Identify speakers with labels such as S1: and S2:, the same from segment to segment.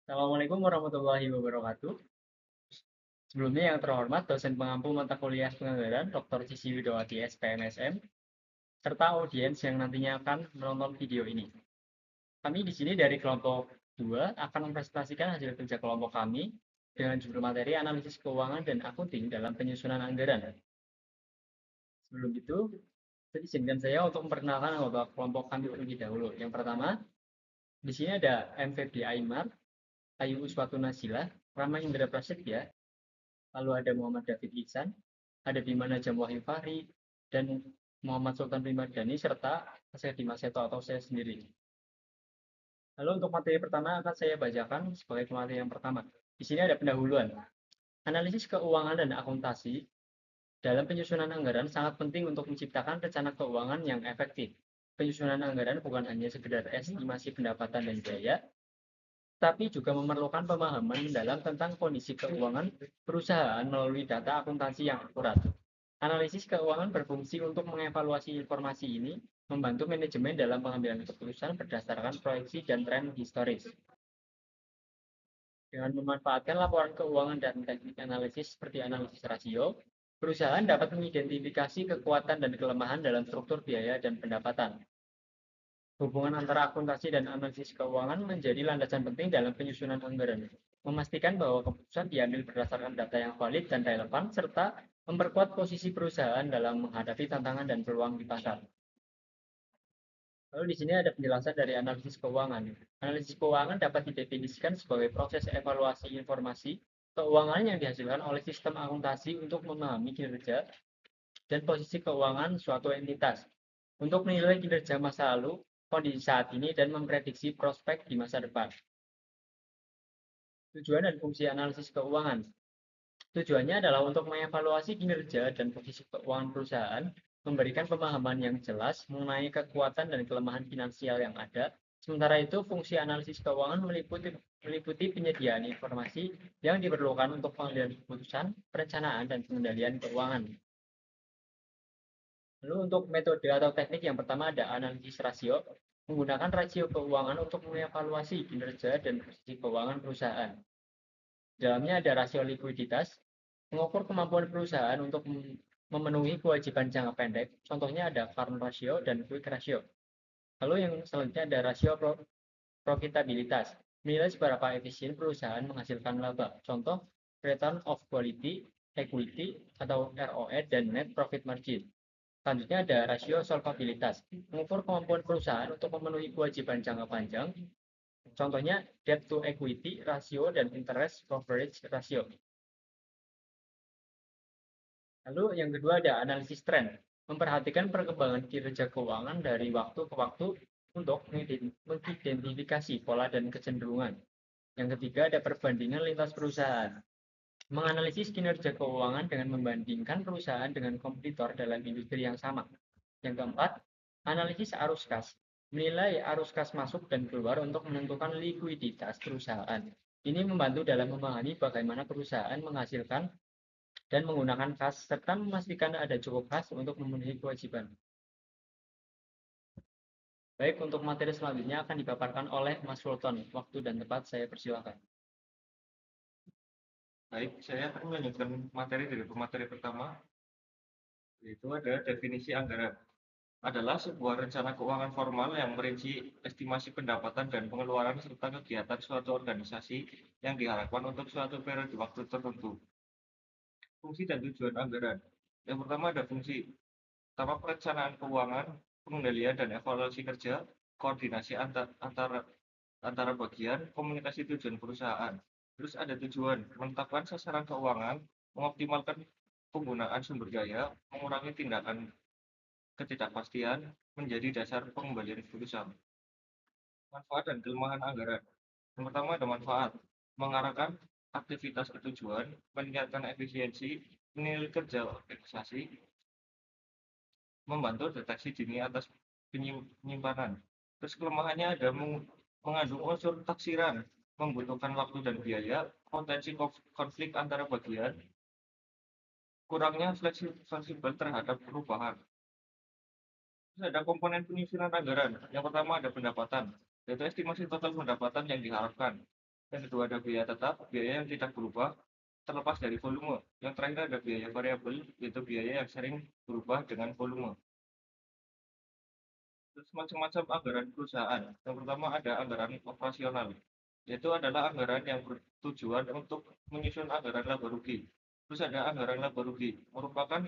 S1: Assalamualaikum warahmatullahi wabarakatuh. Sebelumnya yang terhormat dosen pengampu mata kuliah penganggaran Dr. Cici Widowati SPMSM, serta audiens yang nantinya akan menonton video ini. Kami di sini dari kelompok 2 akan mempresentasikan hasil kerja kelompok kami dengan judul materi analisis keuangan dan akunting dalam penyusunan anggaran. Sebelum itu, izinkan saya untuk memperkenalkan anggota kelompok kami terlebih dahulu. Yang pertama, di sini ada M. Febri Aymar, Ayu Uswatu Nasila, Rama Indra Prasetya, lalu ada Muhammad David Ihsan, ada Bima Najam Wahyu Fahri, dan Muhammad Sultan Primadani, serta saya Dimas Seto atau saya sendiri. Lalu untuk materi pertama akan saya bacakan sebagai materi yang pertama. Di sini ada pendahuluan. Analisis keuangan dan akuntansi dalam penyusunan anggaran sangat penting untuk menciptakan rencana keuangan yang efektif. Penyusunan anggaran bukan hanya sekedar estimasi pendapatan dan biaya, tapi juga memerlukan pemahaman mendalam tentang kondisi keuangan perusahaan melalui data akuntansi yang akurat. Analisis keuangan berfungsi untuk mengevaluasi informasi ini, membantu manajemen dalam pengambilan keputusan berdasarkan proyeksi dan tren historis. Dengan memanfaatkan laporan keuangan dan teknik analisis seperti analisis rasio, perusahaan dapat mengidentifikasi kekuatan dan kelemahan dalam struktur biaya dan pendapatan. Hubungan antara akuntansi dan analisis keuangan menjadi landasan penting dalam penyusunan anggaran, memastikan bahwa keputusan diambil berdasarkan data yang valid dan relevan, serta memperkuat posisi perusahaan dalam menghadapi tantangan dan peluang di pasar. Lalu di sini ada penjelasan dari analisis keuangan. Analisis keuangan dapat didefinisikan sebagai proses evaluasi informasi keuangan yang dihasilkan oleh sistem akuntansi untuk memahami kinerja dan posisi keuangan suatu entitas, untuk menilai kinerja masa lalu, kondisi saat ini, dan memprediksi prospek di masa depan. Tujuan dan fungsi analisis keuangan. Tujuannya adalah untuk mengevaluasi kinerja dan posisi keuangan perusahaan, memberikan pemahaman yang jelas mengenai kekuatan dan kelemahan finansial yang ada. Sementara itu, fungsi analisis keuangan meliputi penyediaan informasi yang diperlukan untuk pengambilan keputusan, perencanaan, dan pengendalian keuangan. Lalu untuk metode atau teknik yang pertama ada analisis rasio, menggunakan rasio keuangan untuk mengevaluasi kinerja dan posisi keuangan perusahaan. Dalamnya ada rasio likuiditas, mengukur kemampuan perusahaan untuk memenuhi kewajiban jangka pendek. Contohnya ada current ratio dan quick ratio. Lalu yang selanjutnya ada rasio profitabilitas, menilai seberapa efisien perusahaan menghasilkan laba. Contoh, return of quality, equity, atau ROE, dan net profit margin. Selanjutnya ada rasio solvabilitas, mengukur kemampuan perusahaan untuk memenuhi kewajiban jangka panjang. Contohnya debt to equity ratio dan interest coverage ratio. Lalu yang kedua ada analisis tren, memperhatikan perkembangan kinerja keuangan dari waktu ke waktu untuk mengidentifikasi pola dan kecenderungan. Yang ketiga ada perbandingan lintas perusahaan, menganalisis kinerja keuangan dengan membandingkan perusahaan dengan kompetitor dalam industri yang sama. Yang keempat, analisis arus kas, menilai arus kas masuk dan keluar untuk menentukan likuiditas perusahaan. Ini membantu dalam memahami bagaimana perusahaan menghasilkan dan menggunakan kas, serta memastikan ada cukup kas untuk memenuhi kewajiban. Baik, untuk materi selanjutnya akan dipaparkan oleh Mas Sultan. Waktu dan tempat saya persilakan.
S2: Baik, saya akan melanjutkan materi dari pemateri pertama, yaitu ada definisi anggaran. Adalah sebuah rencana keuangan formal yang merinci estimasi pendapatan dan pengeluaran serta kegiatan suatu organisasi yang diharapkan untuk suatu periode waktu tertentu. Fungsi dan tujuan anggaran. Yang pertama ada fungsi pertama perencanaan keuangan, pengendalian dan evaluasi kerja, koordinasi antara bagian, komunikasi tujuan perusahaan. Terus ada tujuan, menetapkan sasaran keuangan, mengoptimalkan penggunaan sumber daya, mengurangi tindakan ketidakpastian, menjadi dasar pengembalian keputusan. Manfaat dan kelemahan anggaran. Yang pertama ada manfaat, mengarahkan aktivitas ke tujuan, meningkatkan efisiensi, menilai kerja organisasi, membantu deteksi dini atas penyimpanan. Terus kelemahannya ada mengandung unsur taksiran, membutuhkan waktu dan biaya, potensi konflik antara bagian, kurangnya fleksibel terhadap perubahan. Terus ada komponen penyusunan anggaran. Yang pertama ada pendapatan, yaitu estimasi total pendapatan yang diharapkan. Yang kedua ada biaya tetap, biaya yang tidak berubah terlepas dari volume. Yang terakhir ada biaya variabel, yaitu biaya yang sering berubah dengan volume. Terus macam-macam anggaran perusahaan. Yang pertama ada anggaran operasional, yaitu adalah anggaran yang bertujuan untuk menyusun anggaran laba rugi. Terus ada anggaran laba rugi, merupakan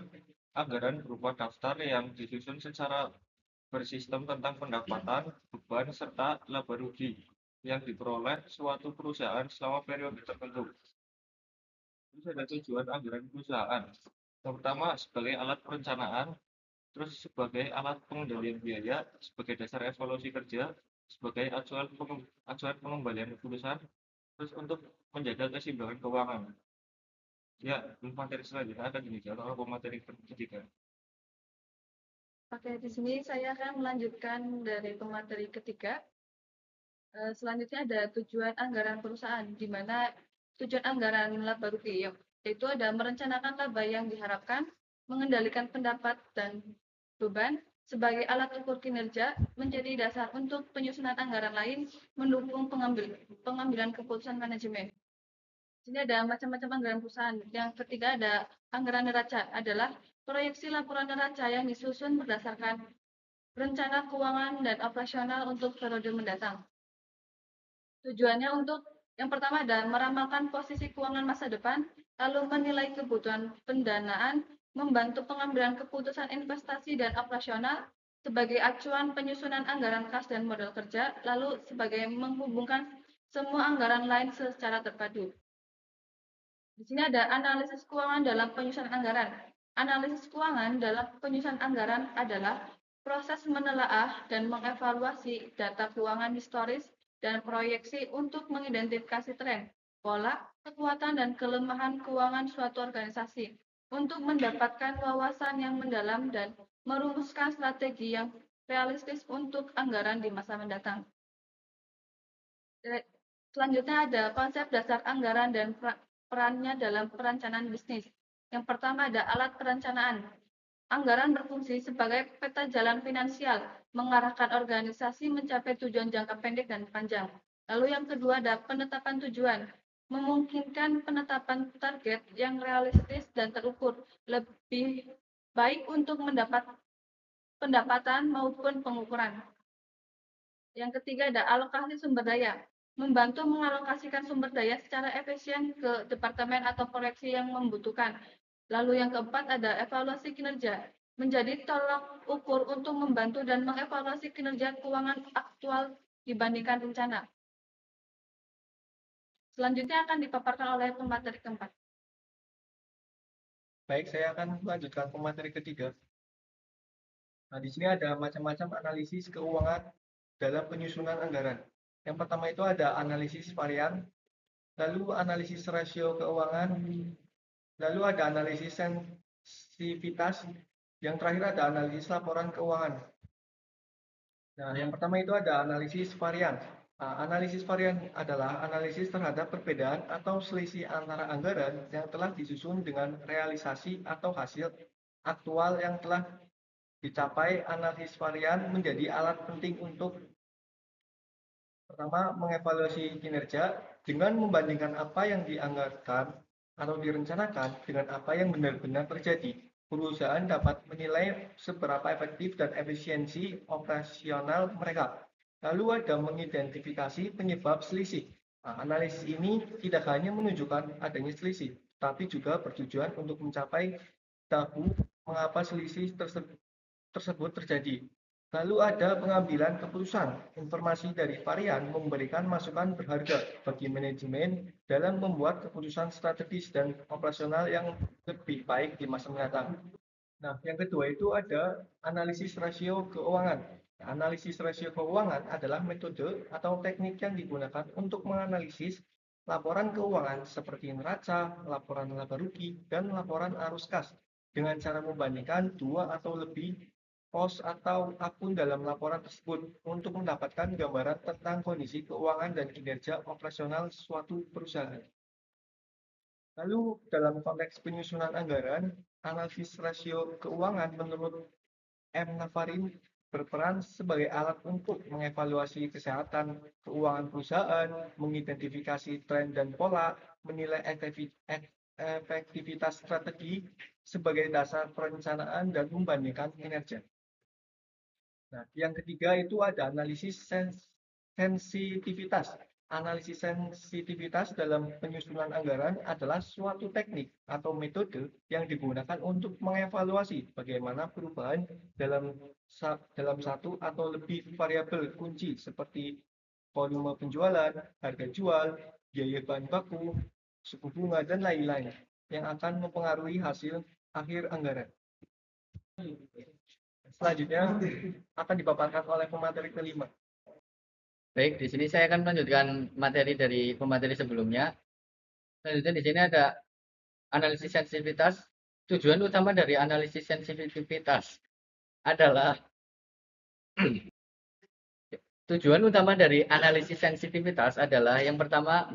S2: anggaran berupa daftar yang disusun secara bersistem tentang pendapatan, beban, serta laba rugi yang diperoleh suatu perusahaan selama periode tertentu. Terus ada tujuan anggaran perusahaan. Yang pertama sebagai alat perencanaan, terus sebagai alat pengendalian biaya, sebagai dasar evaluasi kerja, sebagai acuan pengembalian keputusan, terus untuk menjaga keseimbangan keuangan. Ya, materi selanjutnya ada gini, kalau materi ketiga.
S3: Oke, di sini saya akan melanjutkan dari pemateri ketiga. Selanjutnya ada tujuan anggaran perusahaan, di mana tujuan anggaran laba rugi, yaitu ada merencanakan laba yang diharapkan, mengendalikan pendapat dan beban sebagai alat ukur kinerja, menjadi dasar untuk penyusunan anggaran lain, mendukung pengambilan keputusan manajemen. Di sini ada macam-macam anggaran perusahaan. Yang ketiga ada anggaran neraca, adalah proyeksi laporan neraca yang disusun berdasarkan rencana keuangan dan operasional untuk periode mendatang. Tujuannya untuk yang pertama ada meramalkan posisi keuangan masa depan, lalu menilai kebutuhan pendanaan, membantu pengambilan keputusan investasi dan operasional, sebagai acuan penyusunan anggaran kas dan model kerja, lalu sebagai menghubungkan semua anggaran lain secara terpadu. Di sini ada analisis keuangan dalam penyusunan anggaran. Analisis keuangan dalam penyusunan anggaran adalah proses menelaah dan mengevaluasi data keuangan historis dan proyeksi untuk mengidentifikasi tren, pola, kekuatan, dan kelemahan keuangan suatu organisasi untuk mendapatkan wawasan yang mendalam dan merumuskan strategi yang realistis untuk anggaran di masa mendatang. Selanjutnya ada konsep dasar anggaran dan perannya dalam perencanaan bisnis. Yang pertama ada alat perencanaan. Anggaran berfungsi sebagai peta jalan finansial, mengarahkan organisasi mencapai tujuan jangka pendek dan panjang. Lalu yang kedua ada penetapan tujuan, memungkinkan penetapan target yang realistis dan terukur, lebih baik untuk mendapat pendapatan maupun pengukuran. Yang ketiga ada alokasi sumber daya, membantu mengalokasikan sumber daya secara efisien ke departemen atau proyeksi yang membutuhkan. Lalu yang keempat ada evaluasi kinerja, menjadi tolak ukur untuk membantu dan mengevaluasi kinerja keuangan aktual dibandingkan rencana. Selanjutnya akan dipaparkan oleh pemateri keempat.
S4: Baik, saya akan melanjutkan pemateri ketiga. Nah, di sini ada macam-macam analisis keuangan dalam penyusunan anggaran. Yang pertama itu ada analisis varian, lalu analisis rasio keuangan, lalu ada analisis sensitivitas, yang terakhir ada analisis laporan keuangan. Nah, yang pertama itu ada analisis varian. Nah, analisis varian adalah analisis terhadap perbedaan atau selisih antara anggaran yang telah disusun dengan realisasi atau hasil aktual yang telah dicapai. Analisis varian menjadi alat penting untuk pertama mengevaluasi kinerja dengan membandingkan apa yang dianggarkan atau direncanakan dengan apa yang benar-benar terjadi. Perusahaan dapat menilai seberapa efektif dan efisiensi operasional mereka. Lalu ada mengidentifikasi penyebab selisih. Nah, analisis ini tidak hanya menunjukkan adanya selisih, tapi juga bertujuan untuk mencapai tahu mengapa selisih tersebut terjadi. Lalu ada pengambilan keputusan. Informasi dari varian memberikan masukan berharga bagi manajemen dalam membuat keputusan strategis dan operasional yang lebih baik di masa mendatang. Nah, yang kedua itu ada analisis rasio keuangan. Analisis rasio keuangan adalah metode atau teknik yang digunakan untuk menganalisis laporan keuangan seperti neraca, laporan laba rugi, dan laporan arus kas dengan cara membandingkan dua atau lebih pos atau akun dalam laporan tersebut untuk mendapatkan gambaran tentang kondisi keuangan dan kinerja operasional suatu perusahaan. Lalu dalam konteks penyusunan anggaran, analisis rasio keuangan menurut M. Navarin berperan sebagai alat untuk mengevaluasi kesehatan keuangan perusahaan, mengidentifikasi tren dan pola, menilai efektivitas strategi sebagai dasar perencanaan dan membandingkan kinerja. Nah, yang ketiga itu ada analisis sensitivitas. Analisis sensitivitas dalam penyusunan anggaran adalah suatu teknik atau metode yang digunakan untuk mengevaluasi bagaimana perubahan dalam satu atau lebih variabel kunci seperti volume penjualan, harga jual, biaya bahan baku, suku bunga, dan lain-lain yang akan mempengaruhi hasil akhir anggaran. Selanjutnya akan dipaparkan oleh pemateri kelima.
S1: Baik, di sini saya akan melanjutkan materi dari pemateri sebelumnya. Selanjutnya di sini ada analisis sensitivitas. Tujuan utama dari analisis sensitivitas adalah yang pertama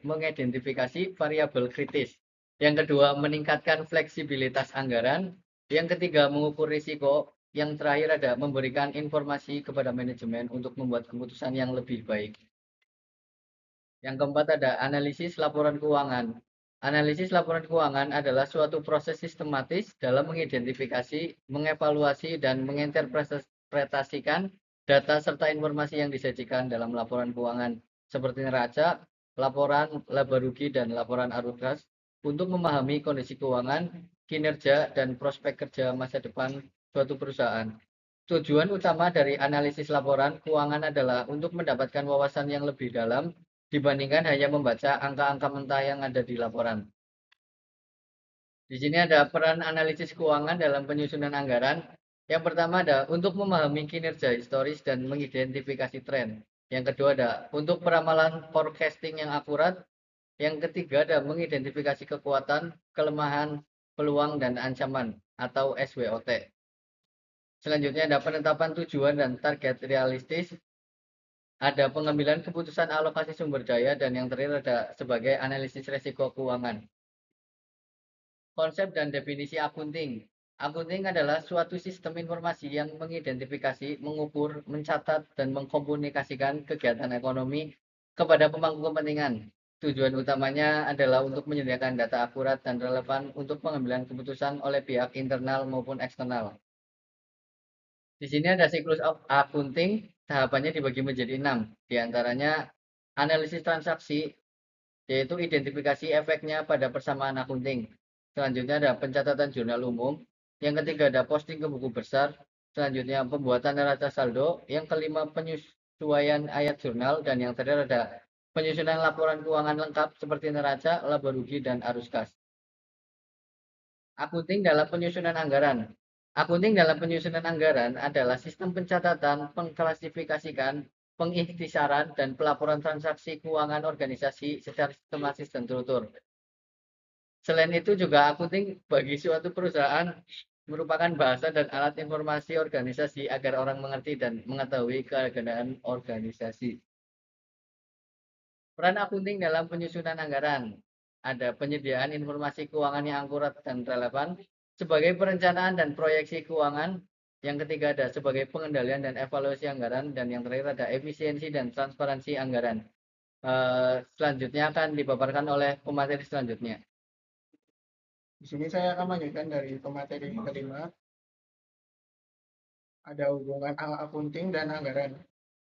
S1: mengidentifikasi variabel kritis. Yang kedua, meningkatkan fleksibilitas anggaran. Yang ketiga, mengukur risiko. Yang terakhir ada memberikan informasi kepada manajemen untuk membuat keputusan yang lebih baik. Yang keempat ada analisis laporan keuangan. Analisis laporan keuangan adalah suatu proses sistematis dalam mengidentifikasi, mengevaluasi, dan menginterpretasikan data serta informasi yang disajikan dalam laporan keuangan seperti neraca, laporan laba rugi, dan laporan arus kas untuk memahami kondisi keuangan, kinerja, dan prospek kerja masa depan suatu perusahaan. Tujuan utama dari analisis laporan keuangan adalah untuk mendapatkan wawasan yang lebih dalam dibandingkan hanya membaca angka-angka mentah yang ada di laporan. Di sini ada peran analisis keuangan dalam penyusunan anggaran. Yang pertama ada untuk memahami kinerja historis dan mengidentifikasi tren. Yang kedua ada untuk peramalan forecasting yang akurat. Yang ketiga ada mengidentifikasi kekuatan, kelemahan, peluang, dan ancaman atau SWOT. Selanjutnya ada penetapan tujuan dan target realistis. Ada pengambilan keputusan alokasi sumber daya, dan yang terakhir ada sebagai analisis resiko keuangan. Konsep dan definisi akunting. Akunting adalah suatu sistem informasi yang mengidentifikasi, mengukur, mencatat, dan mengkomunikasikan kegiatan ekonomi kepada pemangku kepentingan. Tujuan utamanya adalah untuk menyediakan data akurat dan relevan untuk pengambilan keputusan oleh pihak internal maupun eksternal. Di sini ada siklus akunting, tahapannya dibagi menjadi 6. Di antaranya analisis transaksi, yaitu identifikasi efeknya pada persamaan akunting. Selanjutnya ada pencatatan jurnal umum. Yang ketiga ada posting ke buku besar. Selanjutnya pembuatan neraca saldo. Yang kelima penyesuaian ayat jurnal. Dan yang terakhir ada penyusunan laporan keuangan lengkap seperti neraca, laba rugi, dan arus kas. Akunting dalam penyusunan anggaran. Akunting dalam penyusunan anggaran adalah sistem pencatatan, pengklasifikasikan, pengikhtisaran, dan pelaporan transaksi keuangan organisasi secara sistematis dan terukur. Selain itu juga akunting bagi suatu perusahaan merupakan bahasa dan alat informasi organisasi agar orang mengerti dan mengetahui keadaan organisasi. Peran akunting dalam penyusunan anggaran. Ada penyediaan informasi keuangan yang akurat dan relevan, sebagai perencanaan dan proyeksi keuangan. Yang ketiga ada sebagai pengendalian dan evaluasi anggaran. Dan yang terakhir ada efisiensi dan transparansi anggaran. Selanjutnya akan dipaparkan oleh pemateri selanjutnya.
S5: Di sini saya akan melanjutkan dari pemateri kelima. Ada hubungan akunting dan anggaran.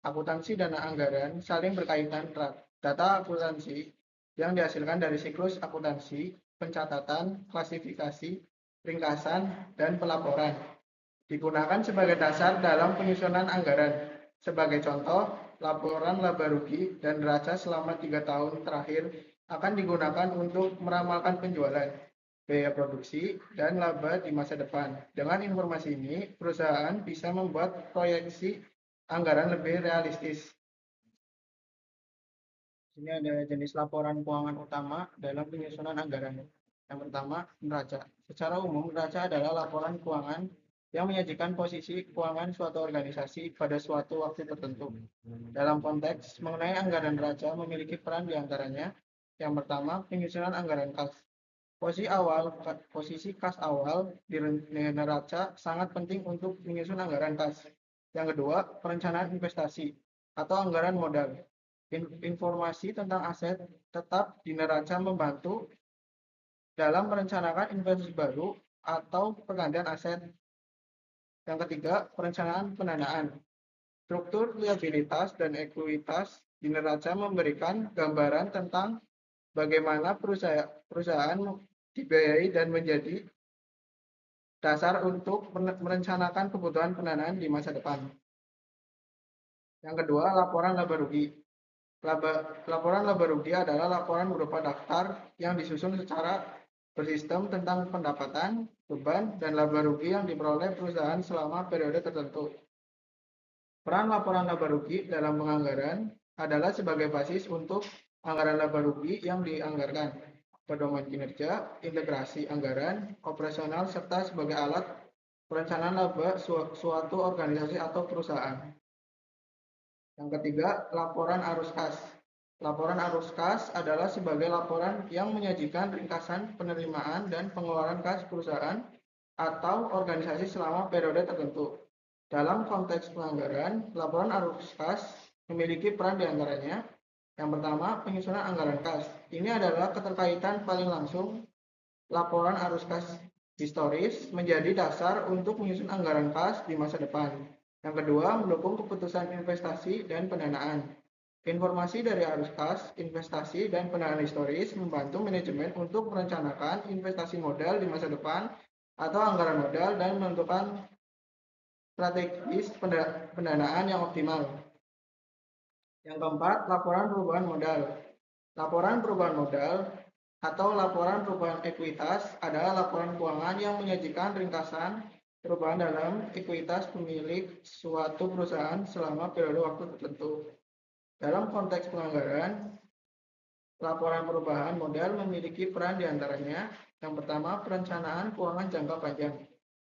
S5: Akuntansi dan anggaran saling berkaitan erat. Data akuntansi yang dihasilkan dari siklus akuntansi, pencatatan, klasifikasi, ringkasan, dan pelaporan digunakan sebagai dasar dalam penyusunan anggaran. Sebagai contoh, laporan laba rugi dan neraca selama 3 tahun terakhir akan digunakan untuk meramalkan penjualan, biaya produksi, dan laba di masa depan. Dengan informasi ini, perusahaan bisa membuat proyeksi anggaran lebih realistis. Ini ada jenis laporan keuangan utama dalam penyusunan anggaran. Yang pertama, neraca. Secara umum, neraca adalah laporan keuangan yang menyajikan posisi keuangan suatu organisasi pada suatu waktu tertentu. Dalam konteks mengenai anggaran neraca memiliki peran di antaranya. Yang pertama, penyusunan anggaran kas. Posisi kas awal di neraca sangat penting untuk menyusun anggaran kas. Yang kedua, perencanaan investasi atau anggaran modal. Informasi tentang aset tetap di neraca membantu dalam merencanakan investasi baru atau pergantian aset. Yang ketiga, perencanaan pendanaan. Struktur liabilitas dan ekuitas di neraca memberikan gambaran tentang bagaimana perusahaan dibiayai dan menjadi dasar untuk merencanakan kebutuhan pendanaan di masa depan. Yang kedua, laporan laba rugi. Laporan laba rugi adalah laporan berupa daftar yang disusun secara bersistem tentang pendapatan, beban, dan laba rugi yang diperoleh perusahaan selama periode tertentu. Peran laporan laba rugi dalam penganggaran adalah sebagai basis untuk anggaran laba rugi yang dianggarkan, pedoman kinerja, integrasi anggaran, operasional, serta sebagai alat perencanaan laba suatu organisasi atau perusahaan. Yang ketiga, laporan arus kas. Laporan arus kas adalah sebagai laporan yang menyajikan ringkasan penerimaan dan pengeluaran kas perusahaan atau organisasi selama periode tertentu. Dalam konteks penganggaran, laporan arus kas memiliki peran di antaranya. Yang pertama, penyusunan anggaran kas. Ini adalah keterkaitan paling langsung laporan arus kas historis menjadi dasar untuk menyusun anggaran kas di masa depan. Yang kedua, mendukung keputusan investasi dan pendanaan. Informasi dari arus kas, investasi, dan pendanaan historis membantu manajemen untuk merencanakan investasi modal di masa depan atau anggaran modal dan menentukan strategis pendanaan yang optimal. Yang keempat, laporan perubahan modal. Laporan perubahan modal atau laporan perubahan ekuitas adalah laporan keuangan yang menyajikan ringkasan perubahan dalam ekuitas pemilik suatu perusahaan selama periode waktu tertentu. Dalam konteks penganggaran, laporan perubahan modal memiliki peran di antaranya. Yang pertama, perencanaan keuangan jangka panjang.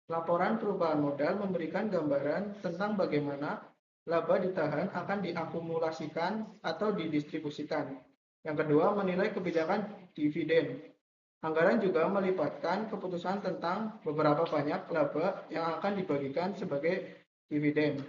S5: Laporan perubahan modal memberikan gambaran tentang bagaimana laba ditahan akan diakumulasikan atau didistribusikan. Yang kedua, menilai kebijakan dividen. Anggaran juga melibatkan keputusan tentang beberapa banyak laba yang akan dibagikan sebagai dividen.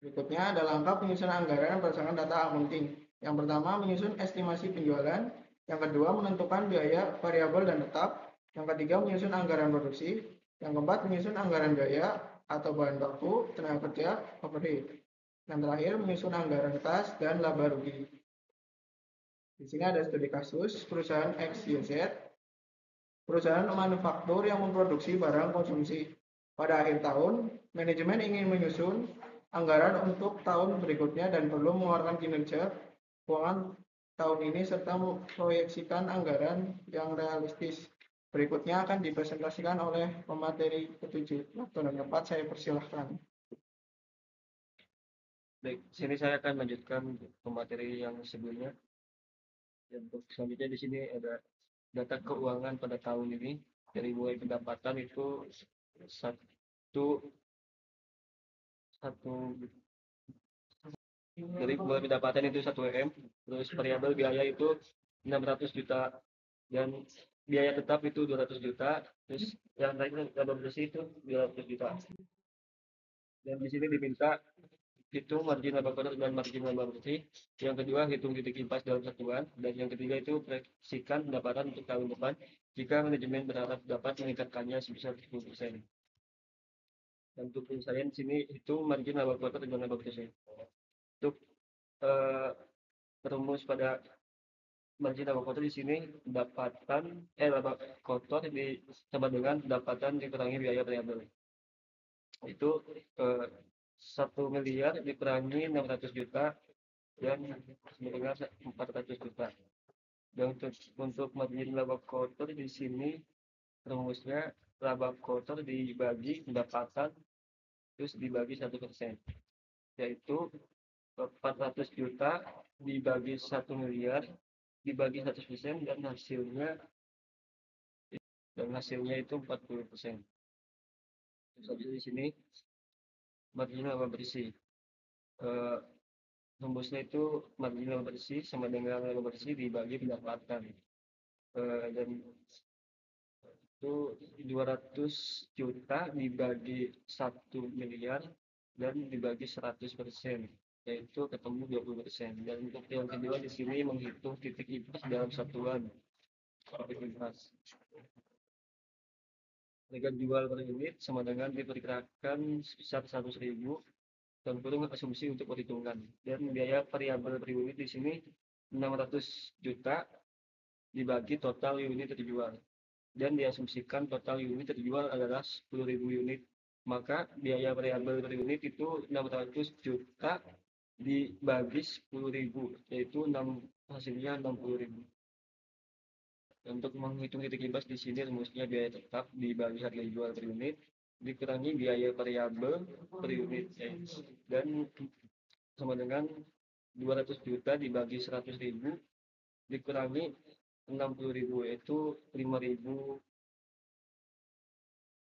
S5: Berikutnya ada langkah penyusunan anggaran berdasarkan data accounting. Yang pertama, menyusun estimasi penjualan. Yang kedua, menentukan biaya variabel dan tetap. Yang ketiga, menyusun anggaran produksi. Yang keempat, menyusun anggaran biaya atau bahan baku, tenaga kerja, overhead. Yang terakhir, menyusun anggaran kas dan laba rugi. Di sini ada studi kasus perusahaan XYZ, perusahaan manufaktur yang memproduksi barang konsumsi. Pada akhir tahun, manajemen ingin menyusun anggaran untuk tahun berikutnya dan perlu mengeluarkan kinerja keuangan tahun ini serta memproyeksikan anggaran yang realistis. Berikutnya akan dipresentasikan oleh pemateri ketujuh. Waktu dan tempat saya persilahkan.
S2: Baik, sini saya akan lanjutkan pemateri yang sebelumnya. Untuk selanjutnya di sini ada data keuangan pada tahun ini. Dari mulai pendapatan itu dari mulai pendapatan itu 1 M, terus variabel biaya itu 600 juta dan biaya tetap itu 200 juta, terus yang lain laba bersih itu 200 juta. Dan di sini diminta hitung margin laba kotor dan margin laba bersih. Yang kedua, hitung titik impas dalam satuan. Dan yang ketiga itu proyeksikan pendapatan untuk tahun depan jika manajemen berharap dapat meningkatkannya sebesar 10%. Dan untuk penyelesaian di sini hitung margin laba kotor dan laba bersih. Untuk rumus pada margin laba kotor di sini pendapatan laba kotor sama dengan pendapatan dikurangi biaya variabel. Itu 1 miliar dikurangi 600 juta dan dengan 400 juta. Dan untuk margin laba kotor di sini rumusnya laba kotor dibagi pendapatan terus dibagi 1%, yaitu 400 juta dibagi 1 miliar dibagi 100% dan hasilnya itu 40%. Terus di sini margin laba bersih. Rumusnya itu margin laba bersih sama dengan laba bersih dibagi pendapatan. Dan itu 200 juta dibagi 1 miliar dan dibagi 100%, yaitu ketemu 20%. Dan untuk yang kedua di sini menghitung titik impas dalam satuan titik impas. Harga jual per unit sama dengan diperkirakan sebesar 100.000 dan kurung asumsi untuk perhitungan. Dan biaya variabel per unit di sini 600 juta dibagi total unit terjual. Dan diasumsikan total unit terjual adalah 10.000 unit. Maka biaya variabel per unit itu 600 juta dibagi 10.000, yaitu hasilnya 60.000. Untuk menghitung titik imbas di sini rumusnya biaya tetap dibagi harga jual per unit dikurangi biaya variabel per unit, dan sama dengan 200 juta dibagi 100.000 dikurangi 60.000, yaitu 5.000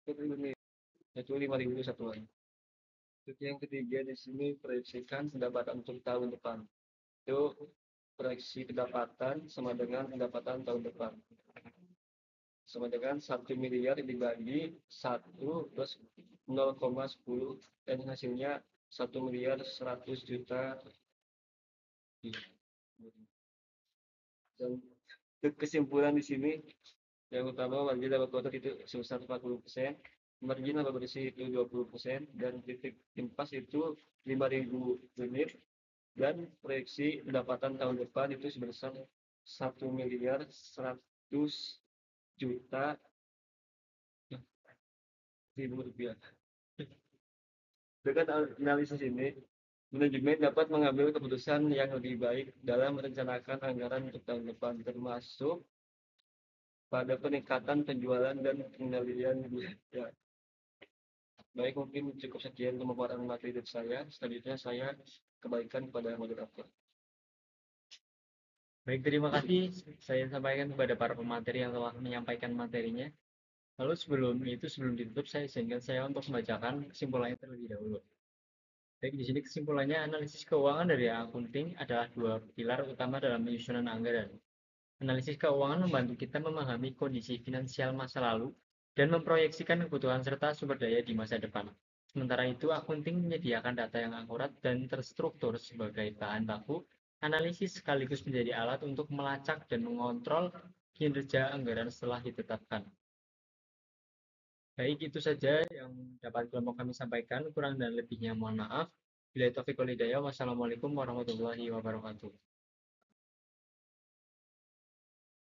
S2: per unit, yaitu 5.000 satuan. Untuk yang ketiga di sini proyeksikan pendapatan untuk tahun depan. Itu proyeksi pendapatan sama dengan pendapatan tahun depan. Sama dengan 1 miliar dibagi 1 plus 0,10 dan hasilnya 1 miliar 100 juta. Dan kesimpulan di sini yang utama margin laba kotor itu sebesar 40%, margin laba bersih itu 20%, dan titik impas itu 5.000 unit, dan proyeksi pendapatan tahun depan itu sebesar 1 miliar 100 juta rupiah. Dengan analisis ini, manajemen dapat mengambil keputusan yang lebih baik dalam merencanakan anggaran untuk tahun depan, termasuk pada peningkatan penjualan dan pengendalian biaya. Baik, mungkin cukup sekian pemaparan materi dari saya. Selanjutnya saya kembalikan kepada moderator.
S1: Baik, terima kasih saya sampaikan kepada para pemateri yang telah menyampaikan materinya. Lalu sebelum ditutup, saya izinkan saya untuk membacakan kesimpulannya terlebih dahulu. Baik, di sini kesimpulannya analisis keuangan dari akunting adalah dua pilar utama dalam penyusunan anggaran. Analisis keuangan membantu kita memahami kondisi finansial masa lalu dan memproyeksikan kebutuhan serta sumber daya di masa depan. Sementara itu, akunting menyediakan data yang akurat dan terstruktur sebagai bahan baku analisis sekaligus menjadi alat untuk melacak dan mengontrol kinerja anggaran setelah ditetapkan. Baik, itu saja yang dapat kelompok kami sampaikan. Kurang dan lebihnya mohon maaf. Bila taufiq wal hidayah. Wassalamualaikum warahmatullahi wabarakatuh.